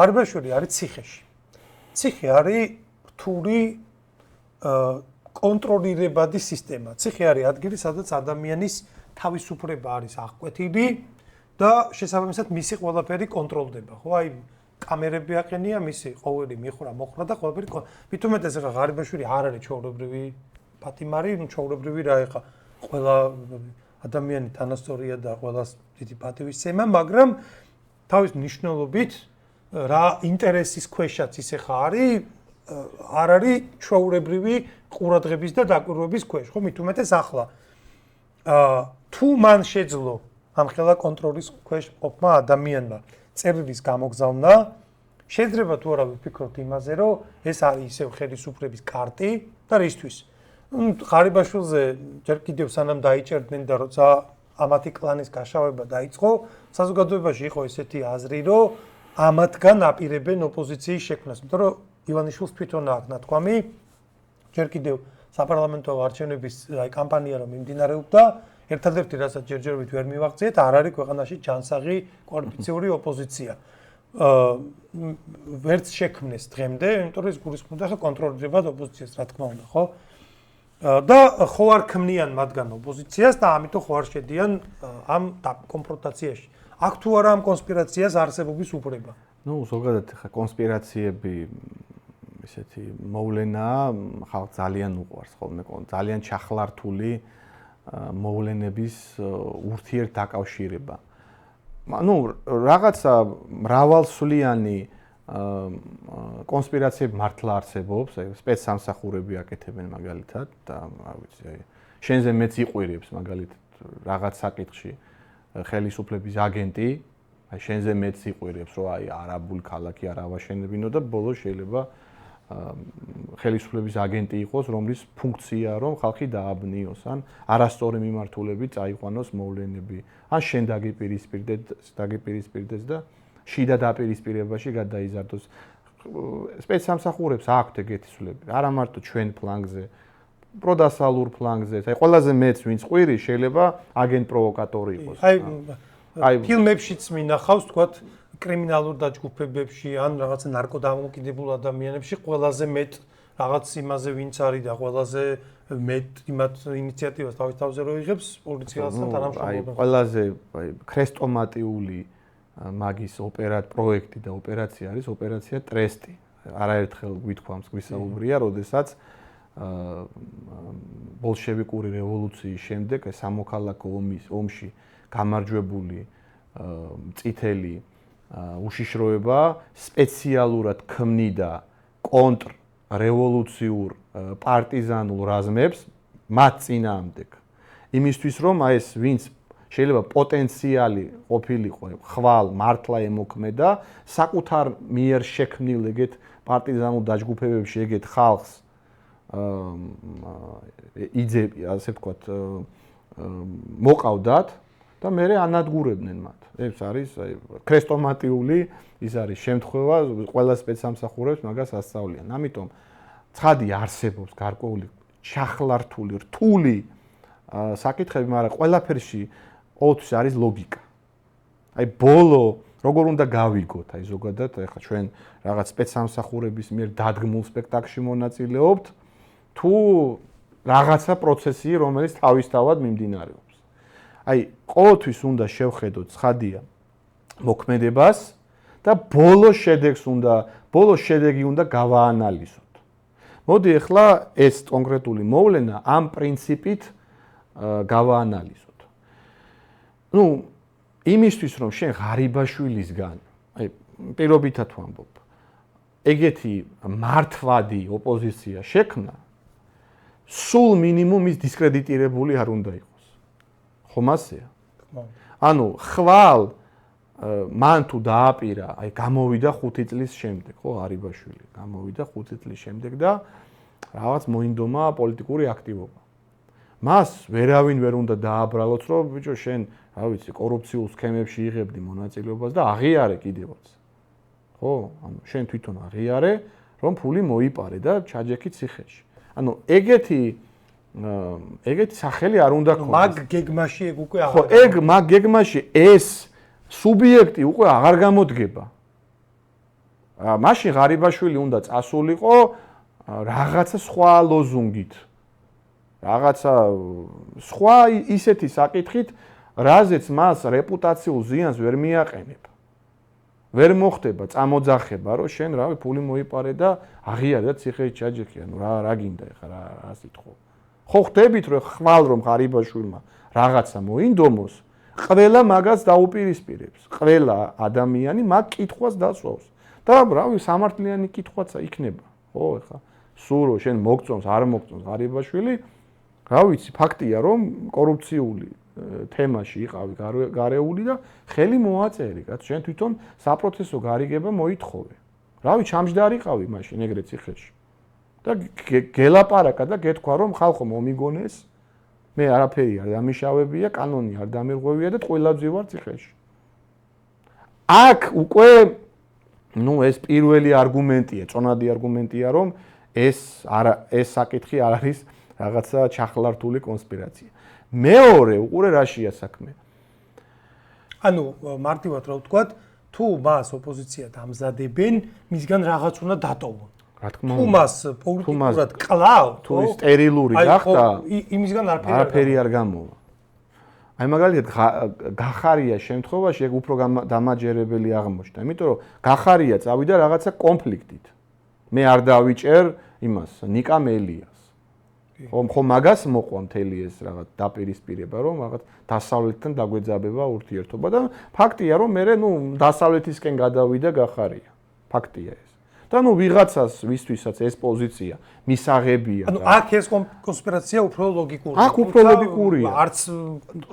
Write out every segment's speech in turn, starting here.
ღარიბაშვილი არის ციხეში. ციხე არის რთული კონტროლირებადი სისტემა. ციხე არის ადგილი, სადაც ადამიანის თავისუფლება არის აღკვეთილი და შესაბამისად მისი ყველაფერი კონტროლდება. ხო, აი კამერები აყენია, მისი ყოველი მიხრა, მოხრა და ყველაფერი. მithumetes ახლა ღარიბაშვილი არ არის ჩვეულებრივი პატიმარი, ჩვეულებრივი რა ეხა ყველა ადამიანი თანასწორია და ყველას დიდი პატივისცემა, მაგრამ თავის მნიშვნელობით რა ინტერესის ქვეშაც ის ახლა არის, არ არის ჩვეულებრივი ყურადღების და დაკვირვების ქვეშ, ხო, მithumetes ახლა თუ მან შეძლო ამ ხელა კონტროლის ქვეშ ყოფნა ადამიანმა წერილის გამოგზავნა, შეიძლება თუ არა ვიფიქროთ იმაზე, რომ ეს არის ისევ ხელისუფლების კარტი და რისთვის. ღარიბაშვილზე ჯერ კიდევ სანამ დაიჭერდნენ და როცა ამათი კლანის გაშავება დაიწყო, საზოგადოებაში იყო ესეთი აზრი, რომ ამათგან აპირებენ ოპოზიციის შექმნას, იმიტომ რომ ივანიშვილს თვითონ აქვს ნათქვამი, ჯერ კიდევ საპარლამენტო არჩევნების კამპანია რომ მიმდინარეობდა, ერთადერთი რასაც ჯერჯერობით ვერ მივაღწიეთ, არ არის ქვეყანაში ჯანსაღი კოალიციური ოპოზიცია. ვერც შექმნეს დღემდე, იმიტომ რომ ეს გულისხმობდა ხა კონტროლირებად ოპოზიციას, რა თქმა უნდა, ხო? და ხო არ ქმნიან მათგან ოპოზიციას და ამიტომ ხო არ შედიან ამ კონფრონტაციაში. აქ თუ არა ამ კონსპირაციას არსებობის უფლება. ნუ ზოგადად ხა კონსპირაციები ესეთი მოვლენაა, ხალხს ძალიან უყვარს ხოლმე, ძალიან ჩახლართული მოვლენების ურთიერთდაკავშირება. ნუ რაღაცა მრავალსვლიანი კონსპირაციები მართლა არსებობს, სპეცსამსახურები აკეთებენ მაგალითად და რა ვიცი, შენზე მეც იყვირებს მაგალითად რაღაც საკითხში ხელისუფლების აგენტი, აი შენზე მეც იყვირებს, რომ აი არაბული ქალაქი არ ავაშენებინო და ბოლოს შეიძლება ხელისუფლების აგენტი იყოს, რომლის ფუნქციაა რომ ხალხი დააბნიოს, ან არასწორი მიმართულებით წაიყვანოს მოვლენები, ან შენ დაგიპირისპირდეს და შიდა დაპირისპირებაში გადაიზარდოს. სპეცსამსახურებს აქვთ ეგეთი სულები, არა მარტო ჩვენ ფლანგზე, პროდასალურ ფლანგზე, აი ყველაზე მეც ვინც ყვირი შეიძლება აგენტ პროვოკატორი იყოს. აი ფილმებშიც მინახავს, თქვათ, კრიმინალურ დაჯგუფებებში ან რაღაცა ნარკოდამოკიდებულ ადამიანებში ყველაზე მეტ რაღაც იმაზე ვინც არის და ყველაზე მეტ იმათ ინიციატივას თავის თავზე რო იღებს პოლიციასთან თანამშრომლობენ. აი ყველაზე ქრესტომატიული მაგის პროექტი და ოპერაცია არის ოპერაცია ტრესტი. არაერთხელ გვითქვამს გვისაუბრია, როდესაც ბოლშევიკური რევოლუციის შემდეგ სამოქალაქო ომში გამარჯვებული წითელი უშიშროება სპეციალურად ქმნიდა კონტრრევოლუციურ პარტიზანულ რაზმებს მათ წინააღმდეგ. იმისთვის რომ აი ეს ვინც შეიძლება პოტენციალი ყოფილიყო ხვალ მართლა ემოქმედა საკუთარ მიერ შექმნილ ეგეთ პარტიზანულ დაჯგუფებებში ეგეთ ხალხს იძები, ასე ვთქვათ, მოყავდათ და მერე ანადგურებდნენ მათ. ეს არის ქრესტომატიული, ის არის შემთხვევა, ყველა სპეცსამსახურებს მაგას ასწავლიან. ამიტომ ცხადი არსებობს გარკვეული ჩახლართული, რთული საკითხები, მაგრამ ყველაფერში ყოველთვის არის ლოგიკა. აი ბოლო როგორ უნდა გავიგოთ, აი ზოგადად ეხლა ჩვენ რაღაც სპეცსამსახურების მიერ დადგმულ სპექტაკლში მონაწილეობთ, თუ რაღაცა პროცესი, რომელიც თავისთავად მიმდინარეობს. აი ყოველთვის უნდა შევხედოთ ცხადია მოქმედებას და ბოლო შედეგი უნდა გავაანალიზოთ. მოდი ახლა ეს კონკრეტული მოვლენა ამ პრინციპით გავაანალიზოთ. ნუ იმისთვის რომ შენ ღარიბაშვილისგან, აი პირობითად ვამბობ, ეგეთი მართვადი ოპოზიცია შექმნა, სულ მინიმუმ ის დისკრედიტირებული არ უნდა იყოს. ხომ ასეა? ანუ ხვალ მან თუ დააპირა, აი გამოვიდა 5 წლის შემდეგ, ხო, ღარიბაშვილი, გამოვიდა 5 წლის შემდეგ და რაღაც მოინდომა პოლიტიკური აქტივობა. მას ვერავინ ვერ უნდა დააბრალოს, რომ ბიჭო შენ, რა ვიცი, კორუფციულ სქემებში იღებდი მონაწილეობას და აღიარე კიდევაც. ხო? ანუ შენ თვითონ აღიარე, რომ ფული მოიპარე და ჩაჯექი ციხეში. ანუ ეგეთი სახელი არ უნდა ქონდეს. მაგ გეგმაში ეგ უკვე აღარ. ხო, მაგ გეგმაში ეს სუბიექტი უკვე აღარ გამოდგება. მაშინ ღარიბაშვილი უნდა წასულიყო რაღაცა სხვა ლოზუნგით. რაღაცა სხვა ისეთი საკითხით, რაზეც მას რეპუტაციულ ზიანს ვერ მიაყენებ. ვერ მოხდება წამოძახება, რომ შენ რავი ფული მოიპარე და აღიარა ციხეში ჩაჯექი, ანუ რა გინდა ეხლა რა სიტყვა. ხო ხდებით რომ ხვალ რომ ღარიბაშვილმა რაღაცა მოინდომოს, ყველა მაგას დაუპირისპირებს. ყველა ადამიანი მაგ კითხვას დასვავს. და რავი სამართლიანი კითხვაცა იქნება. ხო ეხლა სულ შენ მოგწონს, არ მოგწონს ღარიბაშვილი, რა ვიცი, ფაქტია რომ კორუფციული თემაში იყავი გარეული და ხელი მოაწერი, რაც შენ თვითონ საპროცესო გარიგება მოითხოვე. რავი, ჩამჯდარიყავი მაშინ ეგრე ციხეში. და გელაპარაკა და გეთქვა რომ ხალხო მომიგონეს, მე არაფერი არ დამიშავებია, კანონი არ დამირღვევია და ტყუილად ვარ ციხეში. აქ უკვე ეს პირველი არგუმენტია, წონადი არგუმენტია, რომ ეს საკითხი არ არის რაღაცა ჩახლართული კონსპირაცია. მეორე უყურე რაშია საქმე. ანუ მარტივად რა ვთქვათ, თუ მას ოპოზიცია დამზადებენ, მისგან რაღაც უნდა დატოვონ. რა თქმა თუ მას პოლიტიკურად კლავ, თუ სტერილური გახდა, იმისგან არაფერი არ გამოვა. აი მაგალითად გახარია შემთხვევაში ეგ უფრო დამაჯერებელი აღმოჩნდა, იმიტომ რომ გახარია წავიდა რაღაცა კონფლიქტით. მე არ დავიჭერ იმას ნიკა მელიას. ხო მაგას მოყვა მთელი ეს რაღაც დაპირისპირება, რომ რაღაც დასავლეთთან დაგვეძაბება ურთიერთობა და ფაქტია რომ მე დასავლეთისკენ გადავიდა გახარია. ფაქტია ეს. და ვიღაცას ვისთვისაც ეს პოზიცია მისაღებია. ანუ აქ ეს კონსპირაცია უფრო ლოგიკურია. აქ უფრო ლოგიკურია. არც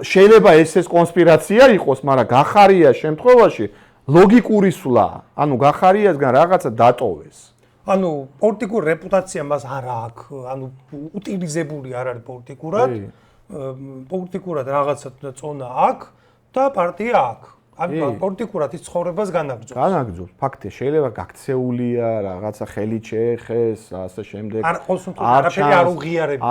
შეიძლება ეს კონსპირაცია იყოს, მაგრამ გახარია შემთხვევაში ლოგიკური სვლა. ანუ გახარიასგან რაღაცა დატოვეს. ანუ პოლიტიკურ რეპუტაცია მას არ აქვს, ანუ უტილიზებული არ არის პოლიტიკურად. პოლიტიკურად რაღაცა წონა აქვს და პარტია აქვს. ანუ პოლიტიკურად ის ცხოვრებას განაგრძობს. განაგრძობს, ფაქტია, შეიძლება გაქცეულია, რაღაცა ხელი შეეხეს, ასე შემდეგ. არაფერი არ უღიარებია.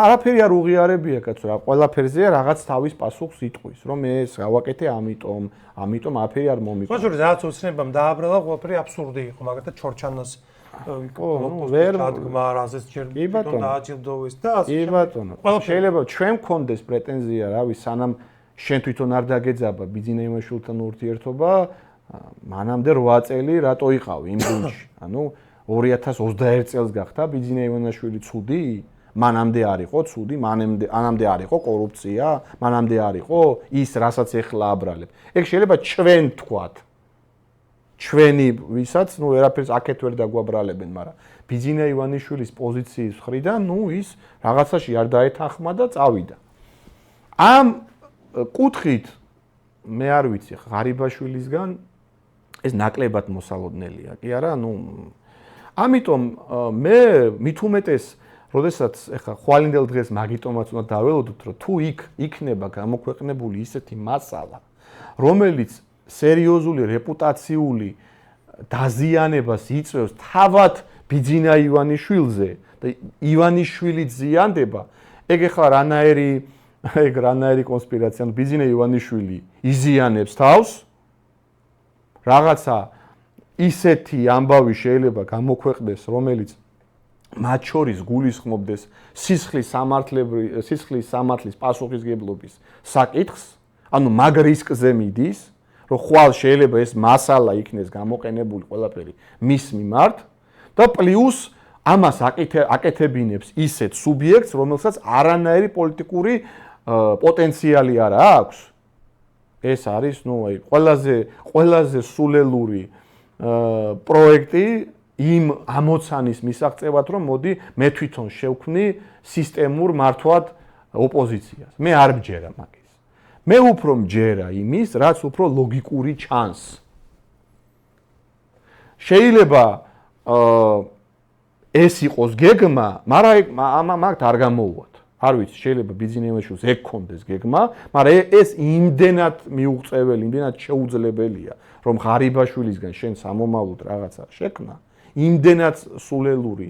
არაფერი არ უღიარებია, კაცო, რა ყველაფერზეა რაღაც თავის პასუხს იტყვის, რომ ეს გავაკეთე ამიტომ არაფერი არ მომიყვანს. მაგრამ რაღაც ოცნებამ დააბრალა, ყველაფერი აბსურდი იყო, მაგალითად ჩორჩანას ვერ ადგმა რაზეც ჯერ დააჯილდოვეს და ასე. კი ბატონო. შეიძლება ჩვენ გქონდეს პრეტენზია, რავი, სანამ შენ თვითონ არ დაგეძაბა ბიძინეიმაშვილთან ურთიერთობა, მანამდე 8 წელი რატო იყავი იმ გუნდში? ანუ 2021 წელს გახდა ბიძინეიმაშვილი ცუდი? მანამდე არ იყო ცუდი, მანამდე არ იყო კორუფცია, მანამდე არ იყო ის, რასაც ეხლა აბრალებ. ეგ შეიძლება ჩვენ თქვათ. ჩვენი ვისაც, ვერაფერს აქეთ ვერ დაგვაბრალებენ, მაგრამ ბიძინა ივანიშვილის პოზიციის მხრიდან, ის რაღაცაში არ დაეთანხმა და წავიდა. ამ კუთხით მე არ ვიცი, ღარიბაშვილისგან ეს ნაკლებად მოსალოდნელია, კი არა? ამიტომ მე მით უმეტეს, როდესაც ეხლა ხვალინდელ დღეს მაგიტომაც უნდა დაველოდოთ, რომ თუ იქნება გამოქვეყნებული ისეთი მასალა, რომელიც სერიოზული რეპუტაციული დაზიანებას იწვევს თავად ბიძინა ივანიშვილზე და ივანიშვილი ზიანდება, ეგ ეხლა რანაერი კონსპირაცია, ბიძინა ივანიშვილი იზიანებს თავს, რაღაცა ისეთი ამბავი შეიძლება გამოქვეყნდეს, რომელიც მათ შორის გულისხმობდეს სისხლის სამართლის პასუხისგებლობის საკითხს, ანუ მაგ რისკზე მიდის, რომ ხვალ შეიძლება ეს მასალა იქნეს გამოყენებული ყველაფერი მის მიმართ და პლუს ამას აკეთებინებს ისეთ სუბიექტს, რომელსაც არანაირი პოლიტიკური პოტენციალი არ აქვს. ეს არის, ყველაზე სულელური პროექტი იმ ამოცანის მისაღწევად, რომ მოდი მე თვითონ შევქმნი სისტემურ მართვად ოპოზიციას. მე არ მჯერა მაგის. მე უფრო მჯერა იმის, რაც უფრო ლოგიკური ჩანს. შეიძლება ეს იყოს გეგმა, მაგრამ მაგ არ გამოუვათ. არ ვიცი, შეიძლება ბიძინეიმაშვილს ეგ კონდეს გეგმა, მაგრამ ეს იმდენად მიუღწეველი, იმდენად შეუძლებელია, რომ ღარიბაშვილისგან შენ სამომავლოდ რაღაცა შექმნა, იმდენად სულელური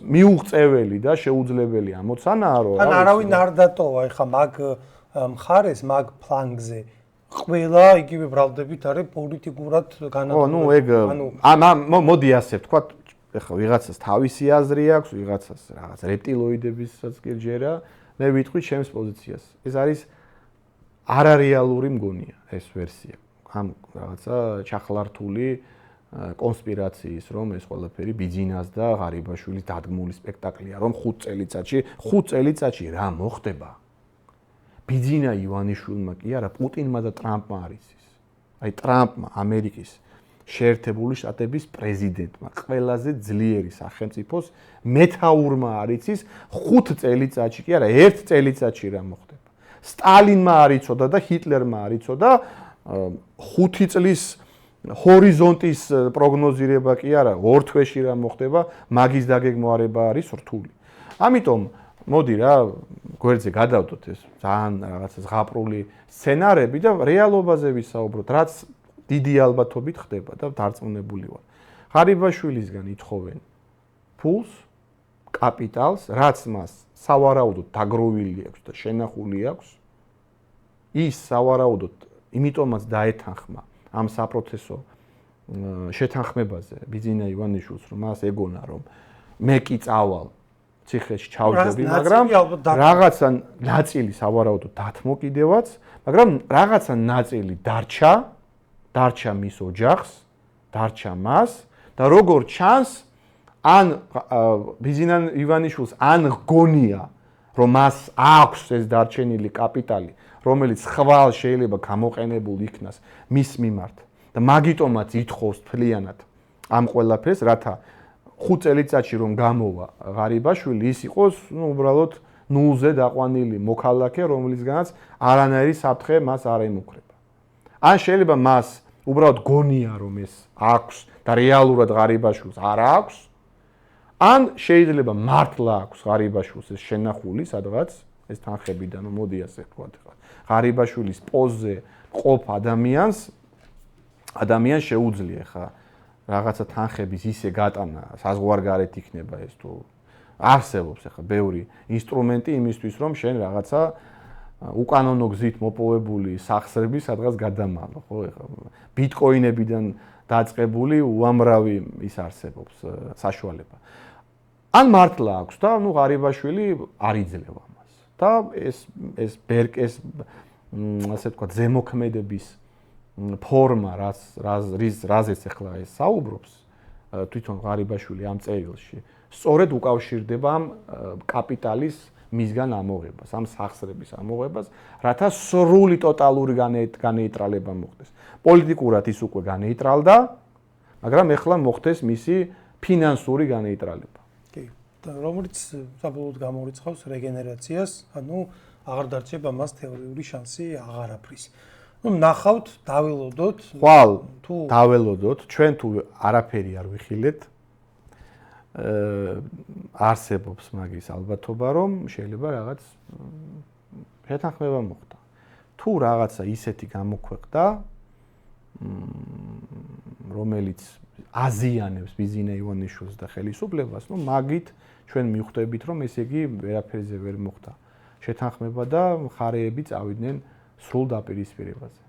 მიუღწეველი და შეუძლებელი ამოცანაა, რომ ან არავინ არ დატოვა ეხა მაგ მხარეს, მაგ ფლანგზე ყველა იგივე ბრალდებით არის პოლიტიკურად მოდი ასე ვთქვათ, ეხლა ვიღაცას თავისი აზრი აქვს, ვიღაცას რაღაც რეპტილოიდებისაც გირჯერა, მე ვიტყვი ჩემს პოზიციას. ეს არის არარეალური მგონია ეს ვერსია. ამ რაღაცა ჩახლართული კონსპირაციის, რომ ეს ყველაფერი ბიძინას და ღარიბაშვილის დადგმული სპექტაკლია, რომ 5 წელიწადში რა მოხდება? ბიძინა ივანიშვილმა კი არა, პუტინმა და ტრამპმა არის ის. აი ტრამპმა, ამერიკის შეერთებული შტატების პრეზიდენტმა, ყველაზე ძლიერი სახელმწიფოს მეთაურმა არის ის 5 წელიწადში კი არა, 1 წელიწადში რა მოხდება. სტალინმა არიცოდა და ჰიტლერმა არიცოდა 5 წლის ჰორიზონტის პროგნოზირება კი არა, 2 თვეში რა მოხდება, მაგის დაგეგმვარება არის რთული. ამიტომ მოდი რა, გვერდზე გადავდოთ ეს ძალიან რაღაცა ზღაპრული სცენარები და რეალობაზე ვისაუბროთ, რაც დიდი ალბათობით ხდება და დარწმუნებული ვარ. ღარიბაშვილისგან ითხოვენ ფულს, კაპიტალს, რაც მას სავარაუდოდ დაგროვილი აქვს და შენახული აქვს. ის სავარაუდოდ იმიტომაც დაეთანხმა ამ საპროცესო შეთანხმებაზე ბიძინა ივანიშვილს, რომ მას ეგონა, რომ მე კი წავალ ციხეში ჩავჯდები, მაგრამ რაღაცა ნაწილი სავარაუდოდ დათმო კიდევაც, მაგრამ რაღაცა ნაწილი დარჩა მის ოჯახს, დარჩა მას და როგორ ჩანს, ან ბიძინა ივანიშვილს ან გონია, რომ მას აქვს ეს დარჩენილი კაპიტალი, რომელიც ხვალ შეიძლება გამოყენებულ იქნას მის მიმართ და მაგიტომაც ითხოვს თლიანად ამ ყველაფერს, რათა 5 წელიწადში რომ გამოვა ღარიბაშვილი, ის იყოს, უბრალოდ ნულზე დაყვანილი მოქალაქე, რომლისგანაც არანაირი საფრთხე მას არ ემუქრება. ან შეიძლება მას უბრალოდ გონია, რომ ეს აქვს და რეალურად ღარიბაშვილს არ აქვს, ან შეიძლება მართლა აქვს ღარიბაშვილს ეს შენახული სადღაც ეს თანხებიდან, მოდი ასე ვთქვათ, ღარიბაშვილის პოზზე ყოფ ადამიანს შეუძლია ხა რაღაცა თანხების ისე გატანა, საზღვარგარეთ იქნება ეს თუ არსებობს ხა ბევრი ინსტრუმენტი იმისთვის, რომ შენ რაღაცა უკანონო გზით მოპოვებული სახსრები სადღაც გადამალო, ხო ხა ბიტკოინებიდან დაწყებული უამრავი ის არსებობს საშუალება. ან მართლა აქვს და ნუ ღარიბაშვილი არ იძლევა მას. და ეს ბერკეს ასე ვთქვათ ზემოქმედების ფორმა, რაზეც ახლა ეს საუბრობს, თვითონ ღარიბაშვილი ამ წერილში, სწორედ უკავშირდება ამ კაპიტალის მისგან ამოღებას, ამ სახსრების ამოღებას, რათა სრული ტოტალური განეიტრალება მოხდეს. პოლიტიკურად ის უკვე განეიტრალდა, მაგრამ ახლა მოხდეს მისი ფინანსური განეიტრალება. კი, რომელიც საბოლოოდ გამოიწვევს რეგენერაციას, ანუ აღარ დარჩება მას თეორიული შანსი აღარაფრის. ნუ ნახავთ, დაველოდოთ, ხვალ დაველოდოთ, ჩვენ თუ არაფერი არ ვიხილეთ, არსებობს მაგის ალბათობა, რომ შეიძლება რაღაც შეთანხმება მოხდა. თუ რაღაცა ისეთი გამოქვეყდა, რომელიც აზიანებს ბიძინა ივანიშვილს და ხელისუფლებას, ნუ მაგით ჩვენ მივხვდებით, რომ ესე იგი ვერაფერზე ვერ მოხდა შეთანხმება და მხარეები წავიდნენ სრულ დაპირისპირებაზე.